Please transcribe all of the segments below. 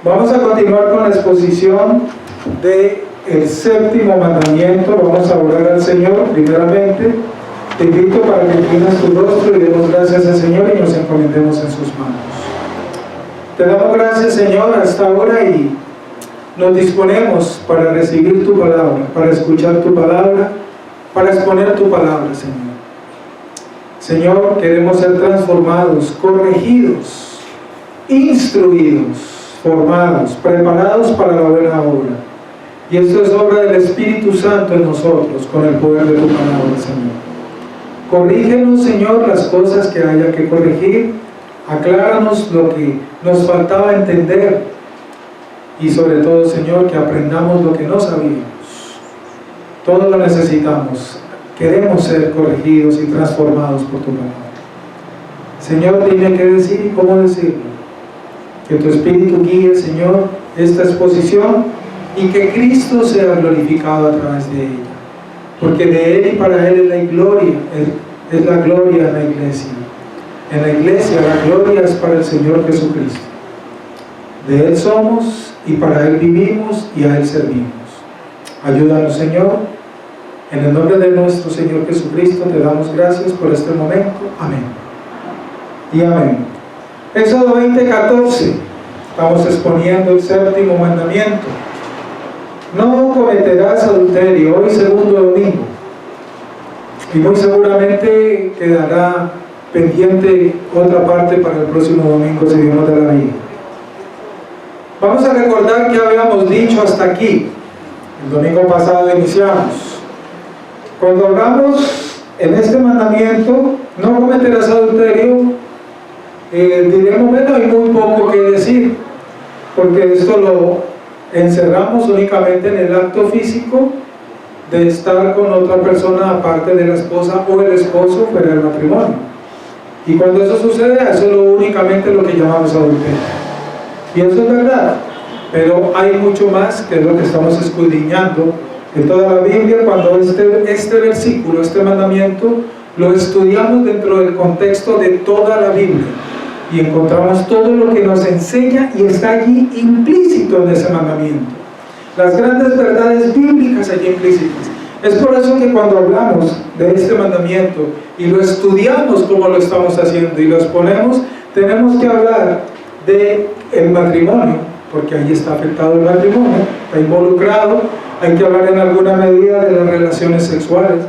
Vamos a continuar con la exposición del séptimo mandamiento. Vamos a orar al Señor primeramente. Te invito para que inclines tu rostro y demos gracias al Señor y nos encomendemos en sus manos. Te damos gracias, Señor, a esta hora y nos disponemos para recibir tu palabra, para escuchar tu palabra, para exponer tu palabra, Señor. Señor, queremos ser transformados, corregidos, instruidos, formados, preparados para la buena obra. Y esto es obra del Espíritu Santo en nosotros, con el poder de tu palabra, Señor. Corrígenos, Señor, las cosas que haya que corregir. Acláranos lo que nos faltaba entender. Y sobre todo, Señor, que aprendamos lo que no sabíamos. Todo lo necesitamos. Queremos ser corregidos y transformados por tu palabra. Señor, dime qué decir y cómo decirlo. Que tu Espíritu guíe, Señor, esta exposición y que Cristo sea glorificado a través de ella. Porque de Él y para Él es la gloria, es la gloria en la iglesia. En la iglesia la gloria es para el Señor Jesucristo. De Él somos y para Él vivimos y a Él servimos. Ayúdanos, Señor. En el nombre de nuestro Señor Jesucristo te damos gracias por este momento. Amén. Y amén. Éxodo 20:14. Estamos exponiendo el séptimo mandamiento. No cometerás adulterio. Hoy segundo domingo. Y muy seguramente quedará pendiente otra parte para el próximo domingo si Dios nos da la vida. Vamos a recordar que habíamos dicho hasta aquí. El domingo pasado iniciamos. Cuando hablamos en este mandamiento, no cometerás adulterio, diremos, bueno, hay muy poco que decir, porque esto lo encerramos únicamente en el acto físico de estar con otra persona aparte de la esposa o el esposo fuera del matrimonio. Y cuando eso sucede, eso es únicamente lo que llamamos adulterio. Y eso es verdad, pero hay mucho más que es lo que estamos escudriñando en toda la Biblia. Cuando este versículo, este mandamiento, lo estudiamos dentro del contexto de toda la Biblia y encontramos todo lo que nos enseña y está allí implícito en ese mandamiento. Las grandes verdades bíblicas allí implícitas. Es por eso que cuando hablamos de este mandamiento y lo estudiamos como lo estamos haciendo y lo exponemos, tenemos que hablar del matrimonio, porque ahí está afectado el matrimonio, está involucrado. Hay que hablar en alguna medida de las relaciones sexuales.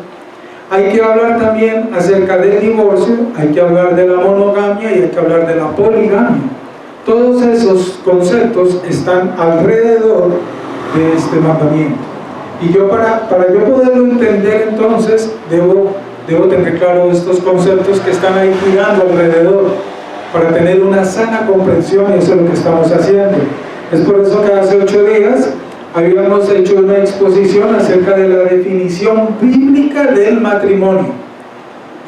Hay que hablar también acerca del divorcio, hay que hablar de la monogamia y hay que hablar de la poligamia. Todos esos conceptos están alrededor de este mandamiento. Y yo para yo poderlo entender, entonces, debo tener claro estos conceptos que están ahí girando alrededor, para tener una sana comprensión, y eso es lo que estamos haciendo. Es por eso que hace 8 días habíamos hecho una exposición acerca de la definición bíblica del matrimonio.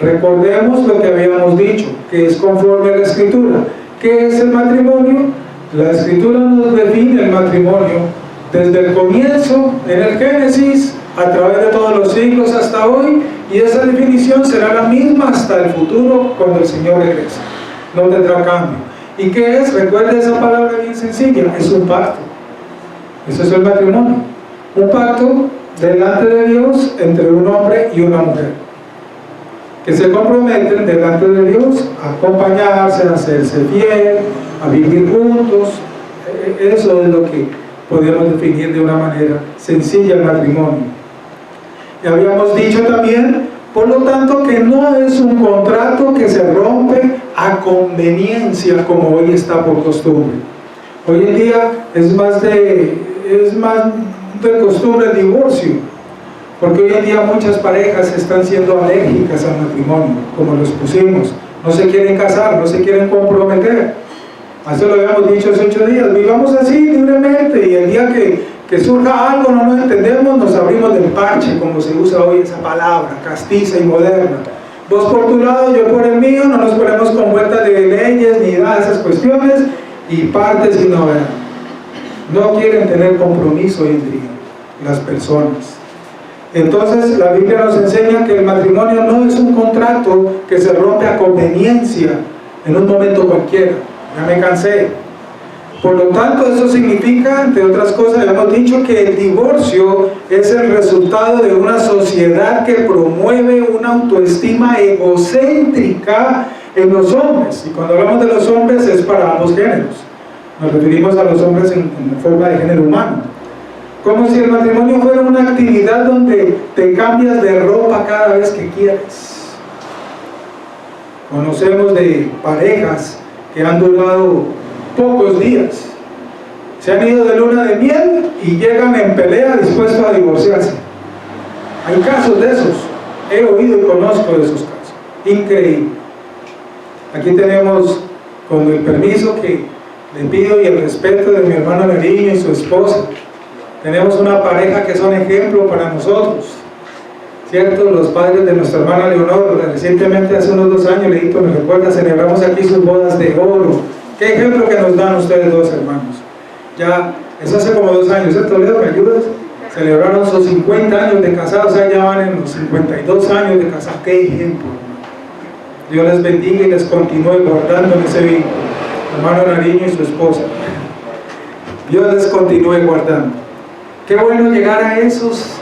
Recordemos lo que habíamos dicho, que es conforme a la Escritura. ¿Qué es el matrimonio? La Escritura nos define el matrimonio desde el comienzo, en el Génesis, a través de todos los siglos hasta hoy, y esa definición será la misma hasta el futuro, cuando el Señor regrese. No tendrá cambio. ¿Y qué es? Recuerda esa palabra bien sencilla, es un pacto. Eso es el matrimonio. Un pacto delante de Dios entre un hombre y una mujer, que se comprometen delante de Dios a acompañarse, a hacerse fiel, a vivir juntos. Eso es lo que podemos definir de una manera sencilla el matrimonio. Y habíamos dicho también, por lo tanto, que no es un contrato que se rompe a conveniencia como hoy está por costumbre. Hoy en día es más de costumbre el divorcio, porque hoy en día muchas parejas están siendo alérgicas al matrimonio, como los pusimos. No se quieren casar, no se quieren comprometer. Eso lo habíamos dicho hace 8 días. Vivamos así libremente, y el día que surja algo no nos entendemos, nos abrimos del parche, como se usa hoy esa palabra castiza y moderna. Vos por tu lado, yo por el mío, no nos ponemos con vueltas de leyes ni nada de esas cuestiones, y partes y novedades. No quieren tener compromiso hoy en día las personas. Entonces la Biblia nos enseña que el matrimonio no es un contrato que se rompe a conveniencia en un momento cualquiera. Ya me cansé. Por lo tanto, eso significa, entre otras cosas, hemos dicho que el divorcio es el resultado de una sociedad que promueve una autoestima egocéntrica en los hombres. Y cuando hablamos de los hombres es para ambos géneros. Nos referimos a los hombres en forma de género humano. Como si el matrimonio fuera una actividad donde te cambias de ropa cada vez que quieres. Conocemos de parejas que han durado pocos días, se han ido de luna de miel y llegan en pelea dispuestos a divorciarse. Hay casos de esos, he oído y conozco de esos casos, increíble. Aquí tenemos, con el permiso que le pido y el respeto de mi hermano Nariño y su esposa, tenemos una pareja que son ejemplo para nosotros, ¿cierto? Los padres de nuestra hermana Leonor, recientemente hace unos 2 años, Leito me recuerda, celebramos aquí sus bodas de oro. ¿Qué ejemplo que nos dan ustedes dos, hermanos? Ya, eso hace como 2 años, ¿cierto, Leo? ¿Me ayudas? Celebraron sus 50 años de casados, o sea, ya van en los 52 años de casados. ¡Qué ejemplo! Dios les bendiga y les continúe guardando en ese vínculo. Hermano Nariño y su esposa. Dios les continúe guardando. Qué bueno llegar a esas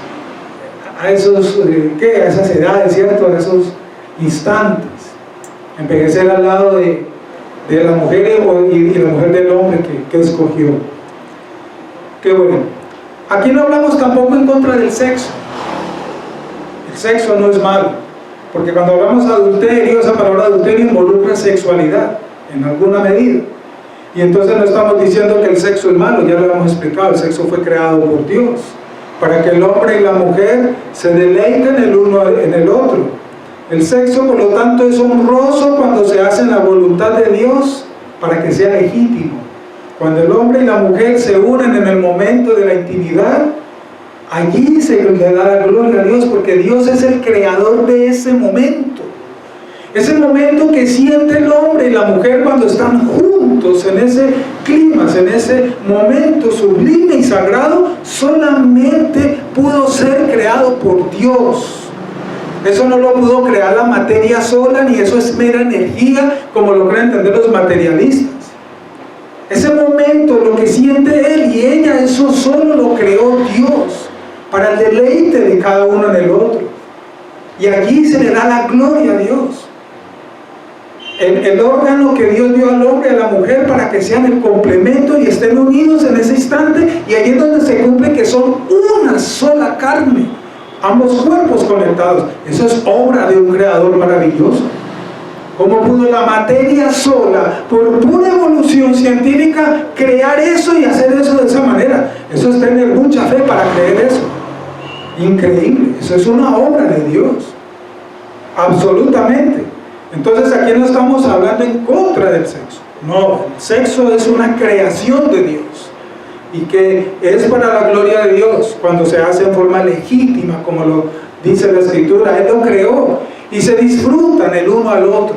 edades, ¿cierto? A esos instantes. Envejecer al lado de la mujer y la mujer del hombre que escogió. Qué bueno. Aquí no hablamos tampoco en contra del sexo. El sexo no es malo, porque cuando hablamos de adulterio, esa palabra adulterio involucra sexualidad en alguna medida, y entonces no estamos diciendo que el sexo es malo, ya lo hemos explicado. El sexo fue creado por Dios para que el hombre y la mujer se deleiten el uno en el otro. El sexo, por lo tanto, es honroso cuando se hace en la voluntad de Dios para que sea legítimo. Cuando el hombre y la mujer se unen en el momento de la intimidad, allí se le da la gloria a Dios, porque Dios es el creador de ese momento. Ese momento que siente el hombre y la mujer cuando están juntos en ese clima, en ese momento sublime y sagrado, solamente pudo ser creado por Dios. Eso no lo pudo crear la materia sola, ni eso es mera energía, como lo creen entender los materialistas. Ese momento, lo que siente él y ella, eso solo lo creó Dios, para el deleite de cada uno en el otro. Y allí se le da la gloria a Dios. El órgano que Dios dio al hombre y a la mujer para que sean el complemento y estén unidos en ese instante, y allí es donde se cumple que son una sola carne. Ambos cuerpos conectados. Eso es obra de un creador maravilloso. ¿Cómo pudo la materia sola, por pura evolución científica, crear eso y hacer eso de esa manera? Eso es tener mucha fe para creer eso. Increíble. Eso es una obra de Dios. Absolutamente. Entonces aquí no estamos hablando en contra del sexo. No, el sexo es una creación de Dios. Y que es para la gloria de Dios cuando se hace en forma legítima, como lo dice la Escritura. Él lo creó y se disfrutan el uno al otro,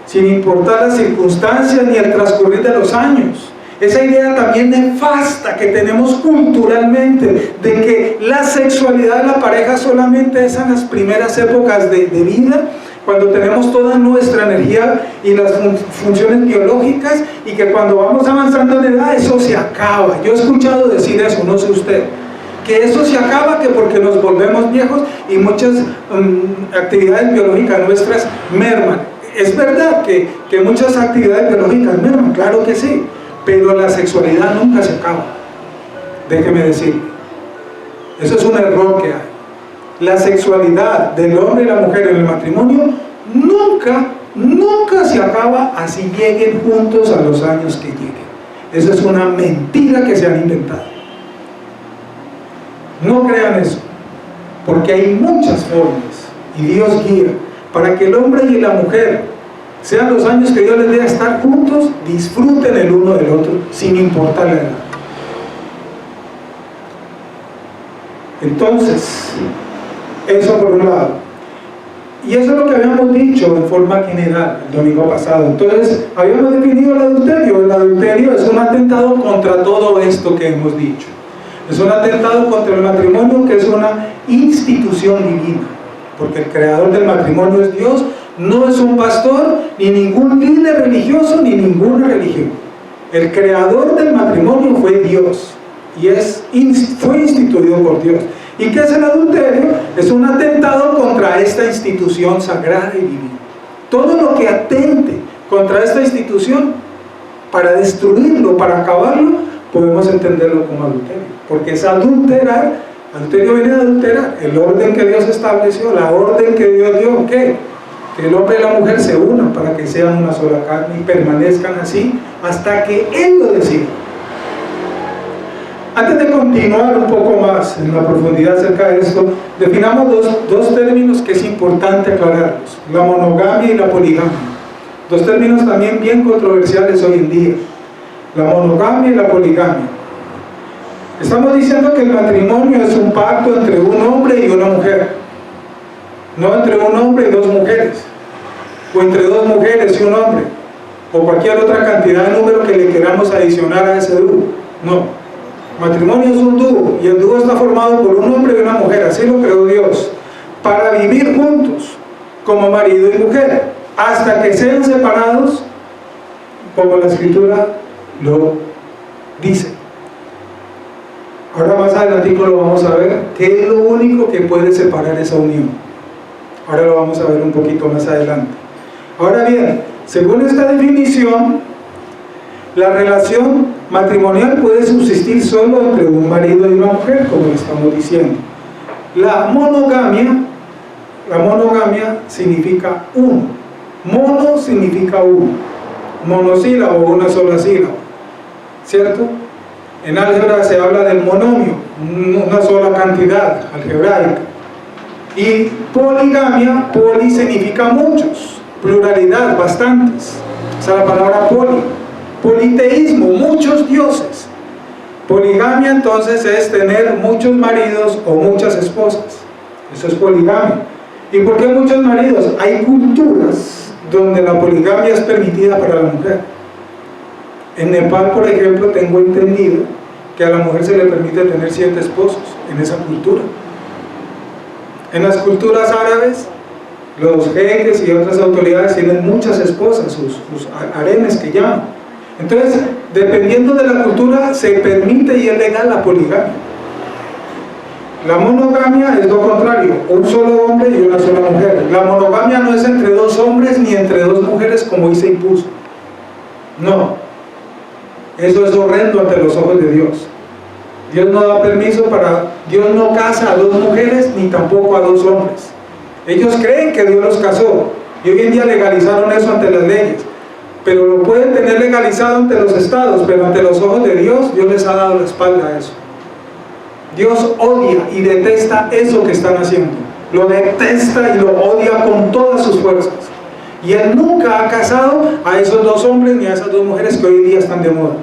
sin importar las circunstancias ni el transcurrir de los años. Esa idea también nefasta que tenemos culturalmente de que la sexualidad de la pareja solamente es en las primeras épocas de vida, cuando tenemos toda nuestra energía y las funciones biológicas, y que cuando vamos avanzando en edad eso se acaba. Yo he escuchado decir eso, no sé usted, que eso se acaba, que porque nos volvemos viejos y muchas actividades biológicas nuestras merman. Es verdad que muchas actividades biológicas merman, claro que sí, pero la sexualidad nunca se acaba. Déjeme decir, eso es un error que hay. La sexualidad del hombre y la mujer en el matrimonio nunca se acaba, así lleguen juntos a los años que lleguen. Eso es una mentira que se han inventado. No crean eso, porque hay muchas formas y Dios guía para que el hombre y la mujer, sean los años que Dios les dé a estar juntos, disfruten el uno del otro sin importar la edad. Entonces, eso por un lado. Y eso es lo que habíamos dicho en forma general el domingo pasado. Entonces, habíamos definido el adulterio. El adulterio es un atentado contra todo esto que hemos dicho. Es un atentado contra el matrimonio, que es una institución divina. Porque el creador del matrimonio es Dios, no es un pastor, ni ningún líder religioso, ni ninguna religión. El creador del matrimonio fue Dios y fue instituido por Dios. ¿Y qué es el adulterio? Es un atentado contra esta institución sagrada y divina. Todo lo que atente contra esta institución, para destruirlo, para acabarlo, podemos entenderlo como adulterio, porque es adulterar. Adulterio viene de adulterar el orden que Dios estableció, la orden que Dios dio. ¿Qué? Que el hombre y la mujer se unan para que sean una sola carne y permanezcan así hasta que Él lo decida. Antes de continuar un poco más en la profundidad acerca de esto, definamos dos términos que es importante aclararlos: la monogamia y la poligamia. Dos términos también bien controversiales hoy en día: la monogamia y la poligamia. Estamos diciendo que el matrimonio es un pacto entre un hombre y una mujer, no entre un hombre y dos mujeres, o entre dos mujeres y un hombre, o cualquier otra cantidad de número que le queramos adicionar a ese dúo. No. Matrimonio es un dúo, y el dúo está formado por un hombre y una mujer, así lo creó Dios, para vivir juntos como marido y mujer, hasta que sean separados, como la Escritura lo dice. Ahora más adelantico lo vamos a ver, qué es lo único que puede separar esa unión. Ahora lo vamos a ver un poquito más adelante. Ahora bien, según esta definición, la relación matrimonial puede subsistir solo entre un marido y una mujer, como le estamos diciendo. La monogamia significa uno. Mono significa uno. Monosílabo, una sola sílaba, ¿cierto? En álgebra se habla del monomio, una sola cantidad algebraica. Y poligamia, poli significa muchos, pluralidad, bastantes. Esa es la palabra poli. Politeísmo, muchos dioses. Poligamia entonces es tener muchos maridos o muchas esposas. Eso es poligamia. ¿Y por qué muchos maridos? Hay culturas donde la poligamia es permitida para la mujer. En Nepal, por ejemplo, tengo entendido que a la mujer se le permite tener 7 esposos en esa cultura. En las culturas árabes, los jeques y otras autoridades tienen muchas esposas, sus harenes que llaman. Entonces, dependiendo de la cultura, se permite y es legal la poligamia. La monogamia es lo contrario, un solo hombre y una sola mujer. La monogamia no es entre dos hombres ni entre dos mujeres como hoy se impuso. No, eso es horrendo ante los ojos de Dios. Dios no da permiso Dios no casa a 2 mujeres ni tampoco a 2 hombres. Ellos creen que Dios los casó y hoy en día legalizaron eso ante las leyes, pero lo pueden tener legalizado ante los estados, pero ante los ojos de Dios, Dios les ha dado la espalda a eso. Dios odia y detesta eso que están haciendo, lo detesta y lo odia con todas sus fuerzas, y Él nunca ha casado a esos 2 hombres ni a esas 2 mujeres que hoy día están de moda.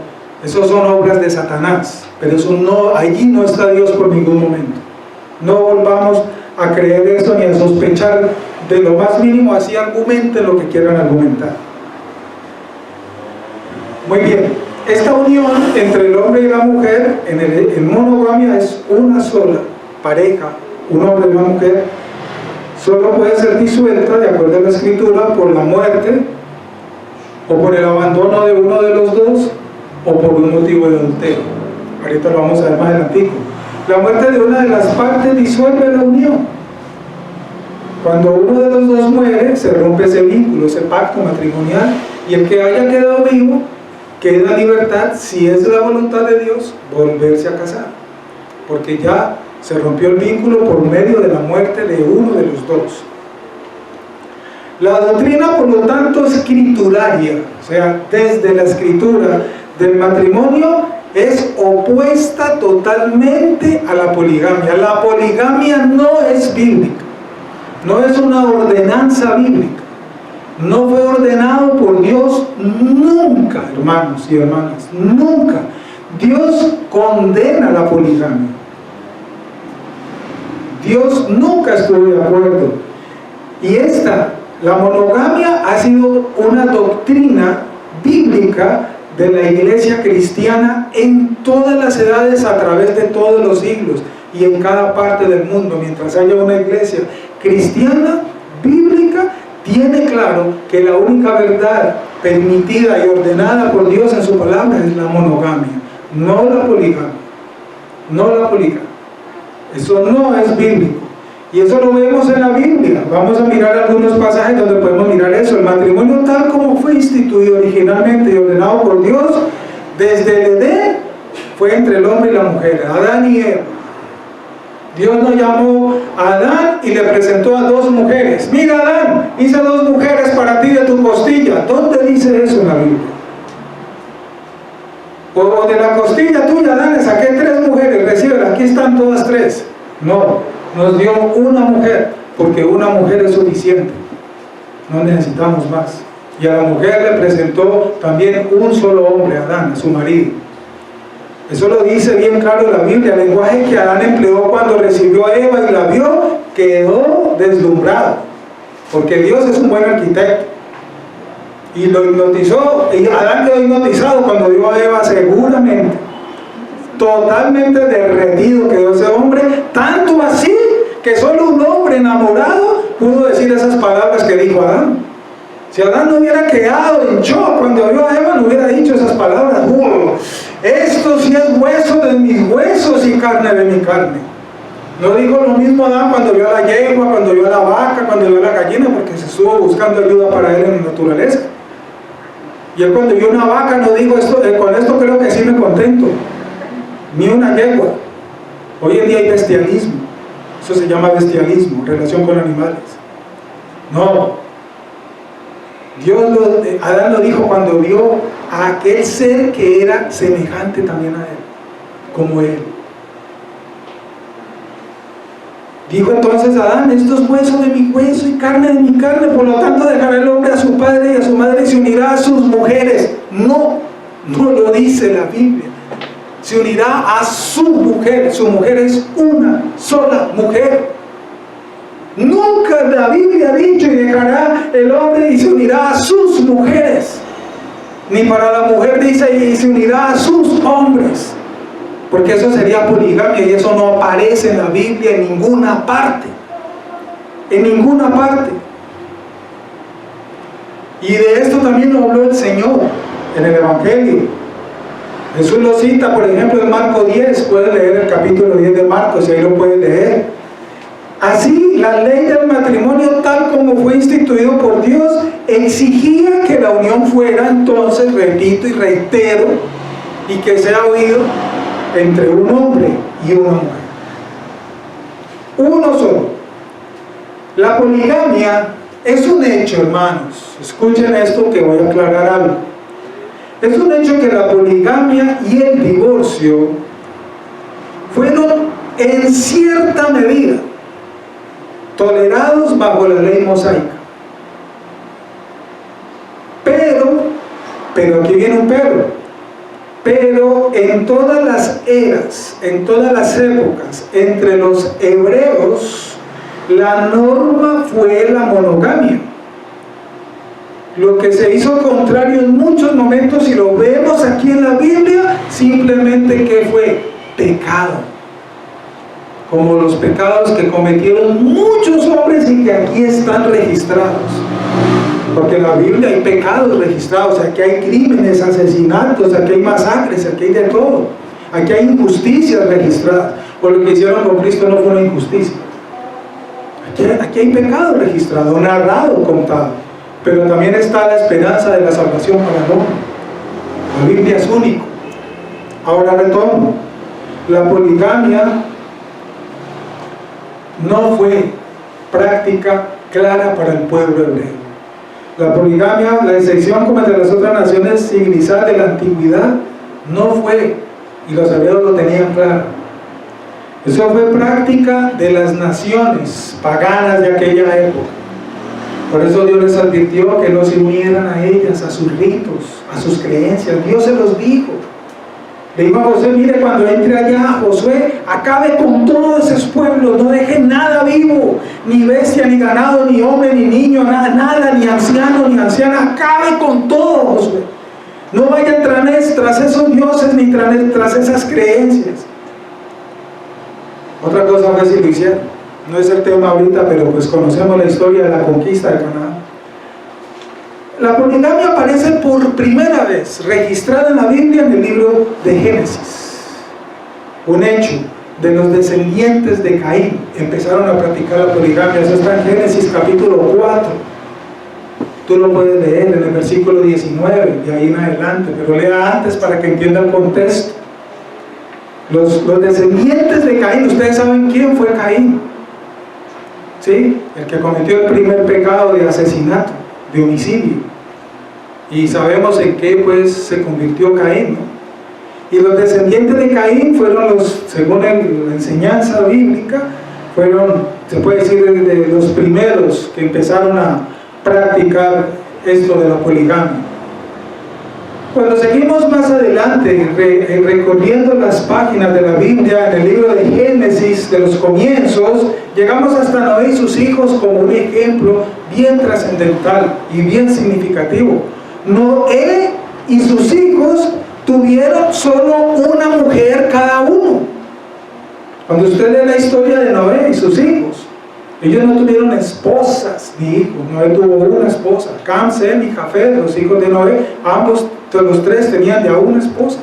Esos son obras de Satanás, pero eso no, allí no está Dios por ningún momento. No volvamos a creer eso ni a sospechar de lo más mínimo, así argumenten lo que quieran argumentar. Muy bien, esta unión entre el hombre y la mujer en monogamia es una sola pareja, un hombre y una mujer. Solo puede ser disuelta, de acuerdo a la Escritura, por la muerte, o por el abandono de uno de los dos, o por un motivo de adulterio. Ahorita lo vamos a ver más adelante. La muerte de una de las partes disuelve la unión. Cuando uno de los dos muere, se rompe ese vínculo, ese pacto matrimonial, y el que haya quedado vivo queda en libertad, si es la voluntad de Dios, volverse a casar, porque ya se rompió el vínculo por medio de la muerte de uno de los dos. La doctrina, por lo tanto, escrituraria, o sea, desde la Escritura del matrimonio, es opuesta totalmente a la poligamia. La poligamia no es bíblica, no es una ordenanza bíblica, no fue ordenado por Dios nunca, hermanos y hermanas, nunca. Dios condena la poligamia. Dios nunca estuvo de acuerdo. Y la monogamia ha sido una doctrina bíblica de la iglesia cristiana en todas las edades, a través de todos los siglos y en cada parte del mundo. Mientras haya una iglesia cristiana, bíblica, tiene claro que la única verdad permitida y ordenada por Dios en su palabra es la monogamia, no la poligamia. No la poligamia. Eso no es bíblico. Y eso lo vemos en la Biblia. Vamos a mirar algunos pasajes donde podemos mirar eso. El matrimonio tal como fue instituido originalmente y ordenado por Dios desde el Edén fue entre el hombre y la mujer, Adán y Eva. Dios nos llamó a Adán y le presentó a dos mujeres. Mira, Adán, hice dos mujeres para ti de tu costilla. ¿Dónde dice eso en la Biblia? O de la costilla tuya, Adán, le saqué 3 mujeres, recíbelas, aquí están todas 3. No, nos dio una mujer, porque una mujer es suficiente. No necesitamos más. Y a la mujer le presentó también un solo hombre, Adán, a su marido. Eso lo dice bien claro la Biblia. El lenguaje que Adán empleó cuando recibió a Eva y la vio, quedó deslumbrado, porque Dios es un buen arquitecto. Y lo hipnotizó, y Adán quedó hipnotizado cuando vio a Eva, seguramente. Totalmente derretido quedó ese hombre, tanto así que solo un hombre enamorado pudo decir esas palabras que dijo Adán. Si Adán no hubiera quedado en shock cuando vio a Eva, no hubiera dicho esas palabras. Esto sí es hueso de mis huesos y carne de mi carne. No dijo lo mismo Adán cuando vio a la yegua, cuando vio a la vaca, cuando vio a la gallina, porque se estuvo buscando ayuda para él en la naturaleza. Y él cuando vio una vaca no dijo, con esto creo que sí me contento. Ni una yegua. Hoy en día hay bestialismo. Eso se llama bestialismo, relación con animales. No. Adán lo dijo cuando vio a aquel ser que era semejante también a él, como él. Dijo entonces Adán, esto es hueso de mi hueso y carne de mi carne, por lo tanto dejará el hombre a su padre y a su madre y se unirá a sus mujeres. No lo dice la Biblia. Se unirá a su mujer es una sola mujer. Nunca la Biblia ha dicho y dejará el hombre y se unirá a sus mujeres. Ni para la mujer dice y se unirá a sus hombres. Porque eso sería poligamia y eso no aparece en la Biblia en ninguna parte. En ninguna parte. Y de esto también lo habló el Señor en el Evangelio. Jesús lo cita, por ejemplo, en Marcos 10. Puede leer el capítulo 10 de Marcos y ahí lo puede leer. Así, la ley del matrimonio, tal como fue instituido por Dios, exigía que la unión fuera entonces, repito y reitero, y que sea oído entre un hombre y una mujer. Uno solo. La poligamia es un hecho, hermanos. Escuchen esto que voy a aclarar algo. Es un hecho que la poligamia y el divorcio fueron en cierta medida tolerados bajo la ley mosaica. Pero aquí viene un pero en todas las eras, en todas las épocas, entre los hebreos, la norma fue la monogamia. Lo que se hizo contrario en muchos momentos, y lo vemos aquí en la Biblia, simplemente que fue pecado. Como los pecados que cometieron muchos hombres y que aquí están registrados. Porque en la Biblia hay pecados registrados, aquí hay crímenes, asesinatos, aquí hay masacres, aquí hay de todo. Aquí hay injusticias registradas. Por lo que hicieron con Cristo no fue una injusticia. Aquí hay pecado registrado, narrado, contado. Pero también está la esperanza de la salvación para el hombre. La Biblia es único. Ahora retorno. La poligamia no fue práctica clara para el pueblo hebreo. La poligamia, la excepción como entre las otras naciones civilizadas de la antigüedad, no fue, y los hebreos lo tenían claro. Eso fue práctica de las naciones paganas de aquella época. Por eso Dios les advirtió que no se unieran a ellas, a sus ritos, a sus creencias. Dios se los dijo. Le dijo a Josué, mire, cuando entre allá, Josué, acabe con todos esos pueblos, no deje nada vivo, ni bestia, ni ganado, ni hombre, ni niño, nada, ni anciano, ni anciana, acabe con todo, Josué. No vayan tras esos dioses, ni tras esas creencias. Otra cosa fue si lo hicieron. No es el tema ahorita, pero pues conocemos la historia de la conquista de Canaán. La poligamia aparece por primera vez registrada en la Biblia en el libro de Génesis. Un hecho de los descendientes de Caín empezaron a practicar la poligamia. Eso está en Génesis capítulo 4. Tú lo puedes leer en el versículo 19, de ahí en adelante, pero lea antes para que entienda el contexto. Los descendientes de Caín, ustedes saben quién fue Caín, ¿sí? El que cometió el primer pecado de asesinato, de homicidio, y sabemos en qué pues se convirtió Caín, ¿no? Y los descendientes de Caín fueron según la enseñanza bíblica, fueron, se puede decir, de los primeros que empezaron a practicar esto de la poligamia. Cuando seguimos más adelante recorriendo las páginas de la Biblia en el libro de Génesis, de los comienzos, llegamos hasta Noé y sus hijos como un ejemplo bien trascendental y bien significativo. Noé y sus hijos tuvieron solo una mujer cada uno. Cuando usted lee la historia de Noé y sus hijos, ellos no tuvieron esposas ni hijos. Noé tuvo una esposa, Cam, Sem y Jafet, los hijos de Noé, ambos, los tres tenían ya una esposa.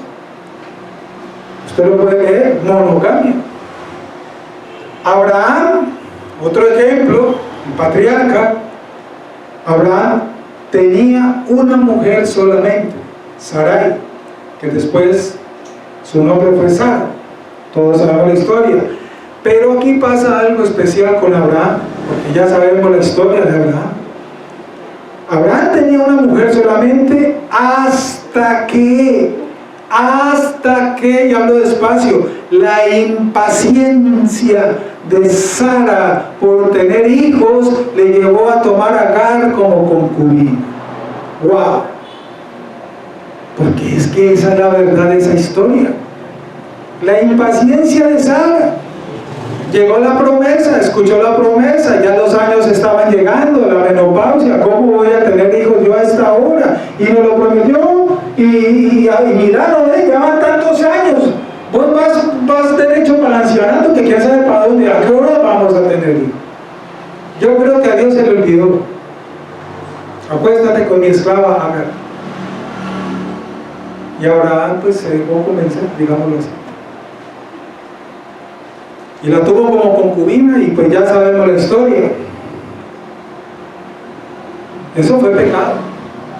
Usted lo puede leer, monogamia. Abraham, otro ejemplo, el patriarca, Abraham tenía una mujer solamente, Sarai, que después su nombre fue Sara. Todos sabemos la historia. Pero aquí pasa algo especial con Abraham, porque ya sabemos la historia de Abraham. Abraham tenía una mujer solamente hasta que, y hablo despacio, la impaciencia de Sara por tener hijos le llevó a tomar a Agar como concubina. ¡Wow! Porque es que esa es la verdad de esa historia. La impaciencia de Sara. Llegó la promesa, escuchó la promesa, ya los años estaban llegando, la menopausia, ¿cómo voy a tener hijos yo a esta hora? Y nos lo prometió, y mira, ya van tantos años, vos vas derecho para el ancianato, que quién sabe para dónde, a qué hora vamos a tener hijos. Yo creo que a Dios se le olvidó. Acuéstate con mi esclava Agar. Y Abraham pues se dejó convencer, digámoslo así. Y la tuvo como concubina y pues ya sabemos la historia. Eso fue pecado.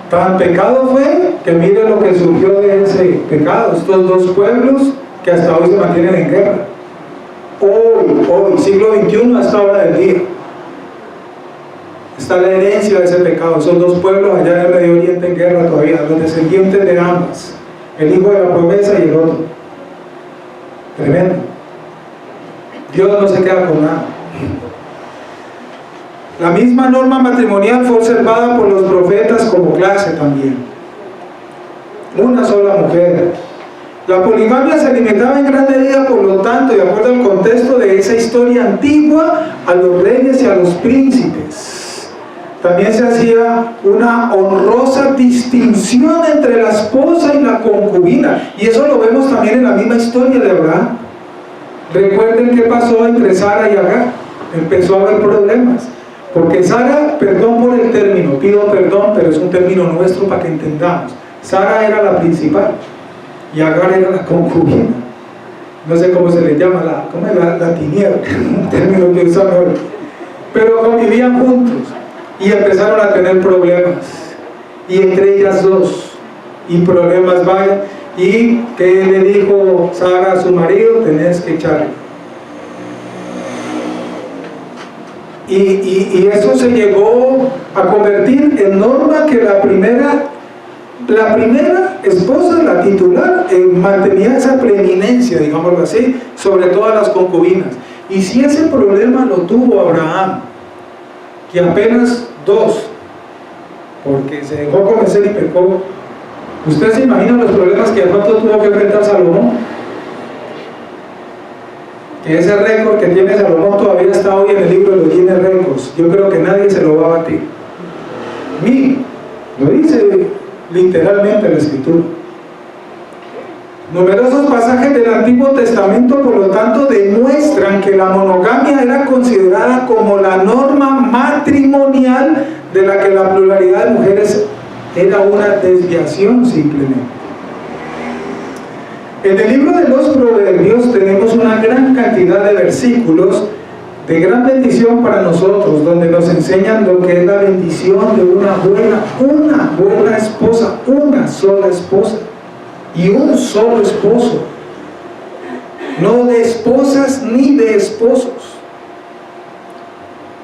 Tan pecado fue que mire lo que surgió de ese pecado. Estos dos pueblos que hasta hoy se mantienen en guerra. Hoy, siglo XXI, a esta hora del día. Está la herencia de ese pecado. Esos dos pueblos allá en el Medio Oriente en guerra todavía, los descendientes de ambas. El hijo de la promesa y el otro. Tremendo. Dios no se queda con nada. La misma norma matrimonial fue observada por los profetas como clase también. Una sola mujer. La poligamia se limitaba en gran medida, por lo tanto, de acuerdo al contexto de esa historia antigua, a los reyes y a los príncipes. También se hacía una honrosa distinción entre la esposa y la concubina. Y eso lo vemos también en la misma historia de Abraham. Recuerden qué pasó entre Sara y Agar. Empezó a haber problemas. Porque Sara, perdón por el término, pido perdón, pero es un término nuestro para que entendamos. Sara era la principal y Agar era la concubina. No sé cómo se le llama, la tiniebla, un término que usan hoy. Pero convivían juntos y empezaron a tener problemas. Y entre ellas dos, y problemas vayan. ¿Y qué le dijo Sara a su marido? Tenés que echarle. Y eso se llegó a convertir en norma que la primera esposa, la titular, mantenía esa preeminencia, digámoslo así, sobre todas las concubinas. Y si ese problema lo tuvo Abraham, que apenas dos, porque se dejó convencer y pecó, ¿usted se imagina los problemas que de pronto tuvo que enfrentar Salomón? Que ese récord que tiene Salomón todavía está hoy en el libro de los Guinness Récords. Yo creo que nadie se lo va a batir. Lo dice literalmente la Escritura. Numerosos pasajes del Antiguo Testamento, por lo tanto, demuestran que la monogamia era considerada como la norma matrimonial de la que la pluralidad de mujeres era una desviación simplemente. En el libro de los Proverbios tenemos una gran cantidad de versículos de gran bendición para nosotros, donde nos enseñan lo que es la bendición de una buena esposa, una sola esposa y un solo esposo, no de esposas ni de esposos.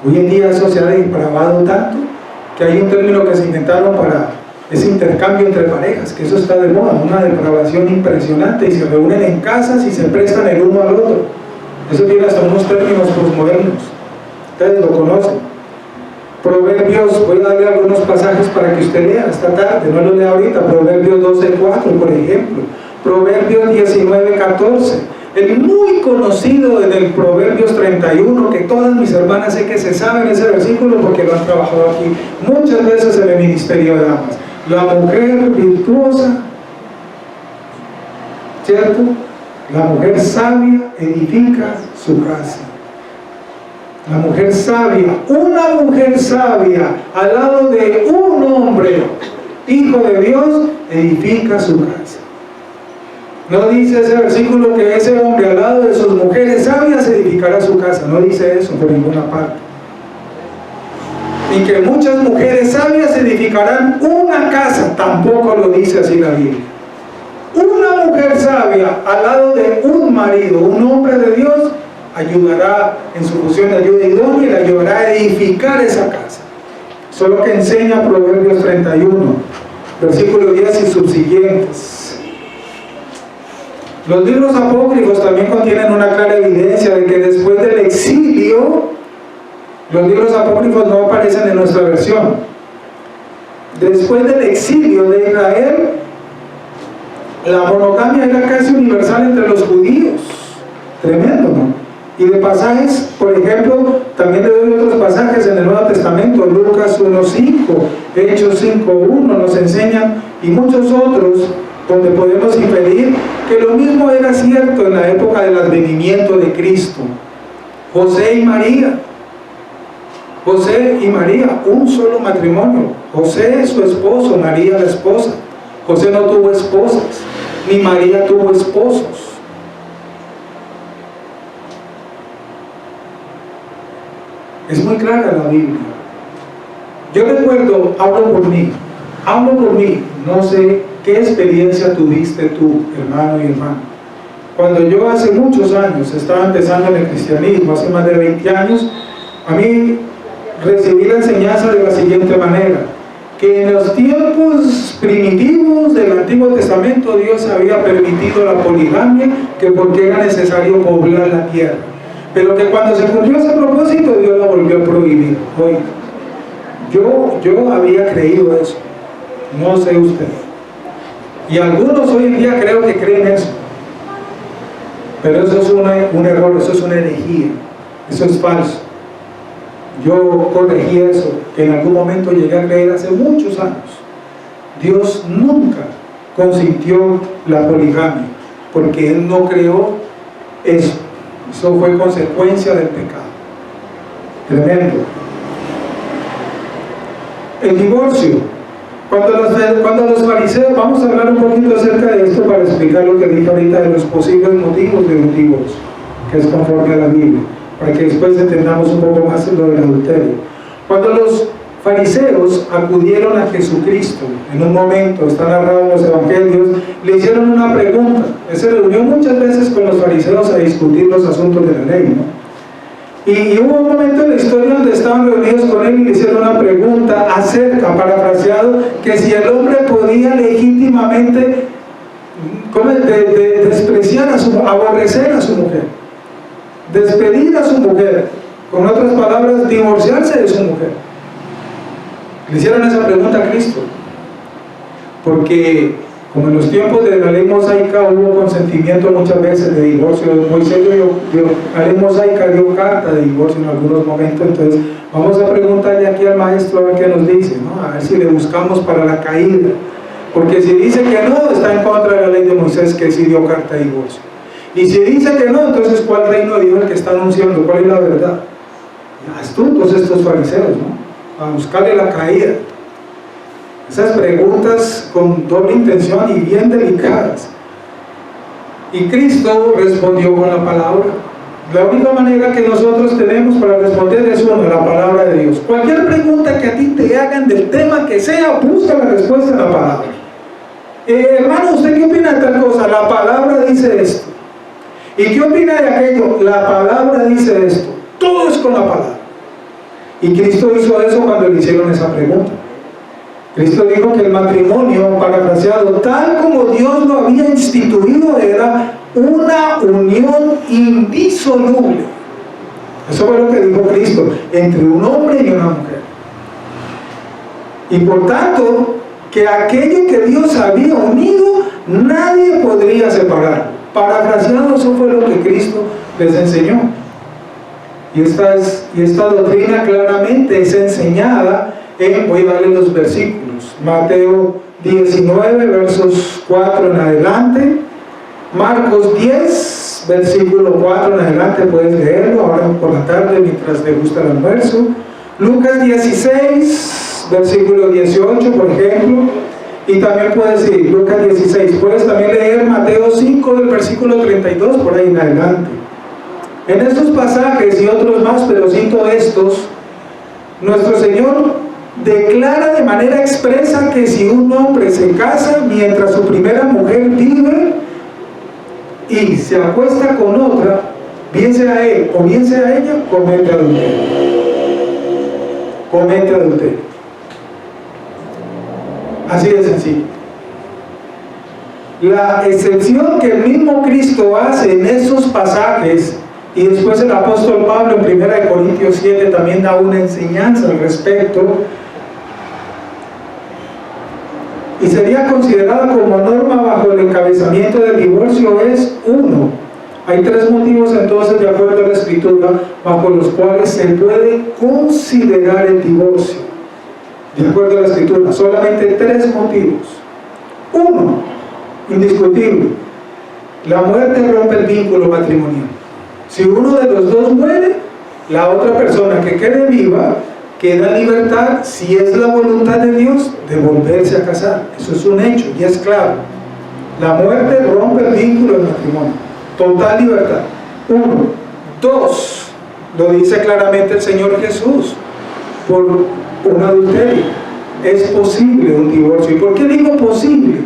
Hoy en día eso se ha depravado tanto que hay un término que se inventaron para ese intercambio entre parejas, que eso está de moda, una depravación impresionante, y se reúnen en casas y se prestan el uno al otro. Eso tiene hasta unos términos posmodernos, ustedes lo conocen. Proverbios, voy a darle algunos pasajes para que usted lea esta tarde, no lo lea ahorita. Proverbios 12:4, por ejemplo. Proverbios 19:14. El muy conocido en el Proverbios 31, que todas mis hermanas sé que se saben ese versículo porque lo han trabajado aquí muchas veces en el ministerio de damas. La mujer virtuosa, ¿cierto? La mujer sabia edifica su casa. La mujer sabia, una mujer sabia al lado de un hombre, hijo de Dios, edifica su casa. No dice ese versículo que ese hombre al lado de sus mujeres sabias edificará su casa. No dice eso por ninguna parte. Ni que muchas mujeres sabias edificarán una casa. Tampoco lo dice así la Biblia. Una mujer sabia al lado de un marido, un hombre de Dios, ayudará en su función de ayuda idónea y le ayudará a edificar esa casa. Eso es lo que enseña Proverbios 31, versículo 10 y subsiguientes. Los libros apócrifos también contienen una clara evidencia de que después del exilio, los libros apócrifos no aparecen en nuestra versión. Después del exilio de Israel, la monogamia era casi universal entre los judíos. Tremendo, ¿no? Y de pasajes, por ejemplo, también le doy otros pasajes en el Nuevo Testamento, Lucas 1:5, Hechos 5:1 nos enseñan, y muchos otros, donde podemos inferir que lo mismo era cierto en la época del advenimiento de Cristo. José y María, un solo matrimonio. José su esposo, María la esposa. José no tuvo esposas, ni María tuvo esposos. Es muy clara la Biblia. Yo recuerdo, hablo por mí, no sé qué experiencia tuviste tú, hermano y hermana. Cuando yo hace muchos años estaba empezando en el cristianismo, hace más de 20 años, a mí recibí la enseñanza de la siguiente manera: que en los tiempos primitivos del Antiguo Testamento Dios había permitido la poligamia, que porque era necesario poblar la tierra, pero que cuando se cumplió ese propósito Dios la volvió a prohibir. Oiga, yo había creído eso, no sé usted, y algunos hoy en día creo que creen eso, pero eso es un error, eso es una herejía, eso es falso. Yo corregí eso, que en algún momento llegué a creer hace muchos años. Dios nunca consintió la poligamia, porque Él no creó eso. Eso fue consecuencia del pecado. Tremendo. El divorcio. Cuando los fariseos, vamos a hablar un poquito acerca de esto para explicar lo que dije ahorita de los posibles motivos de un divorcio, que es conforme a la Biblia, para que después entendamos un poco más lo del adulterio. Cuando los fariseos acudieron a Jesucristo, en un momento, está narrado en los evangelios, le hicieron una pregunta. Él se reunió muchas veces con los fariseos a discutir los asuntos de la ley, ¿no? Y hubo un momento en la historia donde estaban reunidos con él y le hicieron una pregunta acerca, parafraseado, que si el hombre podía legítimamente despreciar aborrecer a su mujer, despedir a su mujer, con otras palabras, divorciarse de su mujer. Le hicieron esa pregunta a Cristo, porque como en los tiempos de la ley mosaica hubo consentimiento muchas veces de divorcio. Moisés la ley mosaica dio carta de divorcio en algunos momentos. Entonces vamos a preguntarle aquí al maestro a ver qué nos dice, ¿no? A ver si le buscamos para la caída, porque si dice que no, está en contra de la ley de Moisés, que sí dio carta de divorcio. Y si dice que no, entonces ¿cuál reino de Dios el que está anunciando? ¿Cuál es la verdad? Astutos estos fariseos, ¿no? A buscarle la caída. Esas preguntas con doble intención y bien delicadas. Y Cristo respondió con la palabra. La única manera que nosotros tenemos para responder es una, la palabra de Dios. Cualquier pregunta que a ti te hagan del tema que sea, busca la respuesta en la palabra. Hermano, ¿usted qué opina de tal cosa? La palabra dice esto. ¿Y qué opina de aquello? La palabra dice esto. Todo es con la palabra. Y Cristo hizo eso cuando le hicieron esa pregunta. Cristo dijo que el matrimonio, parafraseado, tal como Dios lo había instituido, era una unión indisoluble. Eso fue lo que dijo Cristo, entre un hombre y una mujer. Y por tanto, que aquello que Dios había unido, nadie podría separar. Parafraseado, eso fue lo que Cristo les enseñó. Y esta doctrina claramente es enseñada en, voy a darle los versículos, Mateo 19, versos 4 en adelante, Marcos 10, versículo 4 en adelante, puedes leerlo ahora por la tarde mientras te gusta el almuerzo, Lucas 16, versículo 18, por ejemplo, y también puedes ir, Lucas 16, puedes también leer Mateo 5, del versículo 32, por ahí en adelante. En estos pasajes y otros más, pero cito estos, nuestro Señor declara de manera expresa que si un hombre se casa mientras su primera mujer vive y se acuesta con otra, bien sea él o bien sea ella, comete adulterio. Comete adulterio. Así de sencillo. La excepción que el mismo Cristo hace en esos pasajes, y después el apóstol Pablo en 1 Corintios 7 también da una enseñanza al respecto, y sería considerada como norma bajo el encabezamiento del divorcio, es uno. Hay tres motivos entonces, de acuerdo a la Escritura, bajo los cuales se puede considerar el divorcio. De acuerdo a la Escritura, solamente tres motivos. Uno, indiscutible, la muerte rompe el vínculo matrimonial. Si uno de los dos muere, la otra persona que quede viva queda en libertad, si es la voluntad de Dios, de volverse a casar. Eso es un hecho y es claro. La muerte rompe el vínculo del matrimonio. Total libertad. Uno. Dos, lo dice claramente el Señor Jesús, por un adulterio es posible un divorcio. ¿Y por qué digo posible?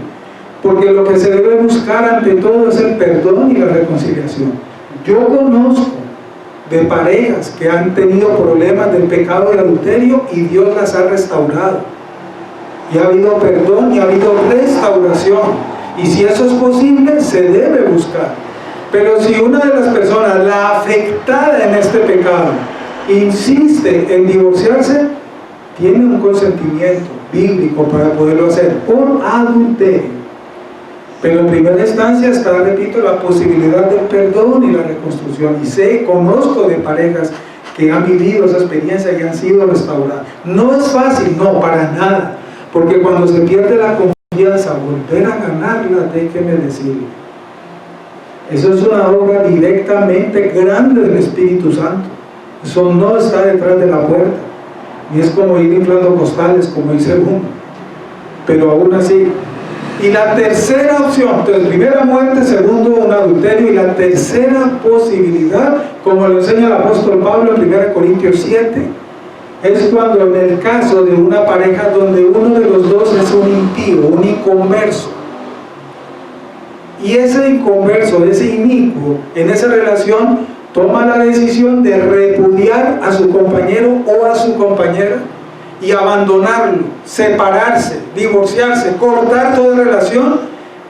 Porque lo que se debe buscar ante todo es el perdón y la reconciliación. Yo conozco de parejas que han tenido problemas del pecado de adulterio y Dios las ha restaurado, y ha habido perdón y ha habido restauración, y si eso es posible se debe buscar. Pero si una de las personas, la afectada en este pecado, insiste en divorciarse, tiene un consentimiento bíblico para poderlo hacer por adulterio. Pero en primera instancia está, repito, la posibilidad del perdón y la reconstrucción. Y conozco de parejas que han vivido esa experiencia y han sido restauradas. No es fácil, no, para nada. Porque cuando se pierde la confianza, volver a ganarla, déjeme decirle, eso es una obra directamente grande del Espíritu Santo. Eso no está detrás de la puerta. Y es como ir inflando costales, como dice uno. Pero aún así. Y la tercera opción, entonces, primera muerte, segundo un adulterio, y la tercera posibilidad, como lo enseña el apóstol Pablo en 1 Corintios 7, es cuando en el caso de una pareja donde uno de los dos es un impío, un inconverso, y ese inconverso, ese inicuo, en esa relación toma la decisión de repudiar a su compañero o a su compañera y abandonarlo, separarse, divorciarse, cortar toda relación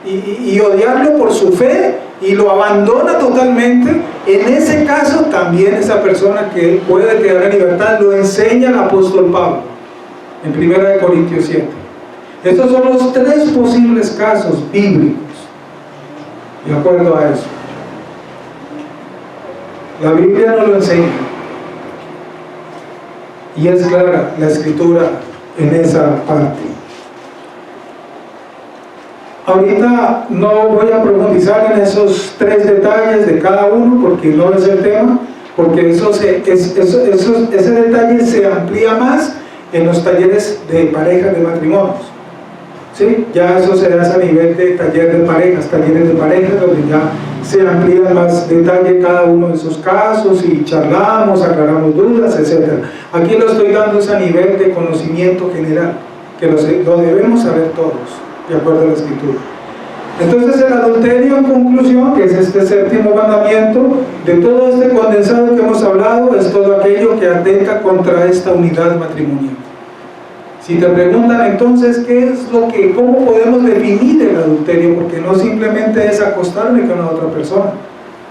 y odiarlo por su fe, y lo abandona totalmente. En ese caso también esa persona que puede quedar en libertad, lo enseña el apóstol Pablo en 1 Corintios 7. Estos son los tres posibles casos bíblicos de acuerdo a eso. La Biblia nos lo enseña y es clara la Escritura en esa parte. Ahorita no voy a profundizar en esos tres detalles de cada uno porque no es el tema, porque ese detalle se amplía más en los talleres de parejas de matrimonios. ¿sí? Ya eso se hace a nivel de talleres de parejas, donde ya se amplía más detalle cada uno de esos casos y charlamos, aclaramos dudas, etc. Aquí lo estoy dando a nivel de conocimiento general, que lo debemos saber todos, de acuerdo a la Escritura. Entonces el adulterio, en conclusión, que es este séptimo mandamiento, de todo este condensado que hemos hablado, es todo aquello que atenta contra esta unidad matrimonial. Si te preguntan entonces cómo podemos definir el adulterio, porque no simplemente es acostarme con la otra persona,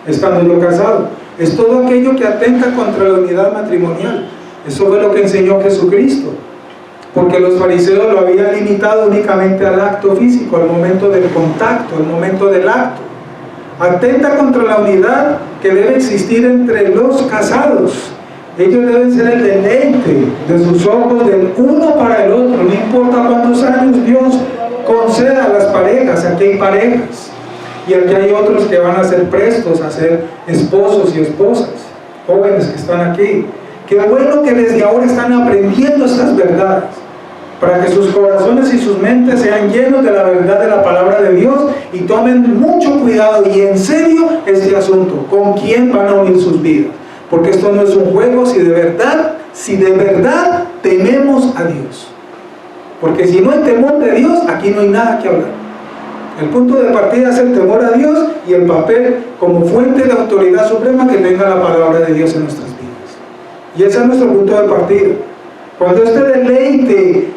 estando yo casado, es todo aquello que atenta contra la unidad matrimonial. Eso fue lo que enseñó Jesucristo, porque los fariseos lo habían limitado únicamente al acto físico, al momento del contacto, al momento del acto. Atenta contra la unidad que debe existir entre los casados. Ellos deben ser el deleite de sus ojos del uno para el otro, no importa cuántos años Dios conceda a las parejas. Aquí hay parejas y aquí hay otros que van a ser prestos a ser esposos y esposas, jóvenes que están aquí. Qué bueno que desde ahora están aprendiendo estas verdades, para que sus corazones y sus mentes sean llenos de la verdad de la palabra de Dios y tomen mucho cuidado y en serio este asunto, con quién van a unir sus vidas. Porque esto no es un juego si de verdad tememos a Dios. Porque si no hay temor de Dios, aquí no hay nada que hablar. El punto de partida es el temor a Dios y el papel como fuente de autoridad suprema que tenga la palabra de Dios en nuestras vidas. Y ese es nuestro punto de partida. Cuando este deleite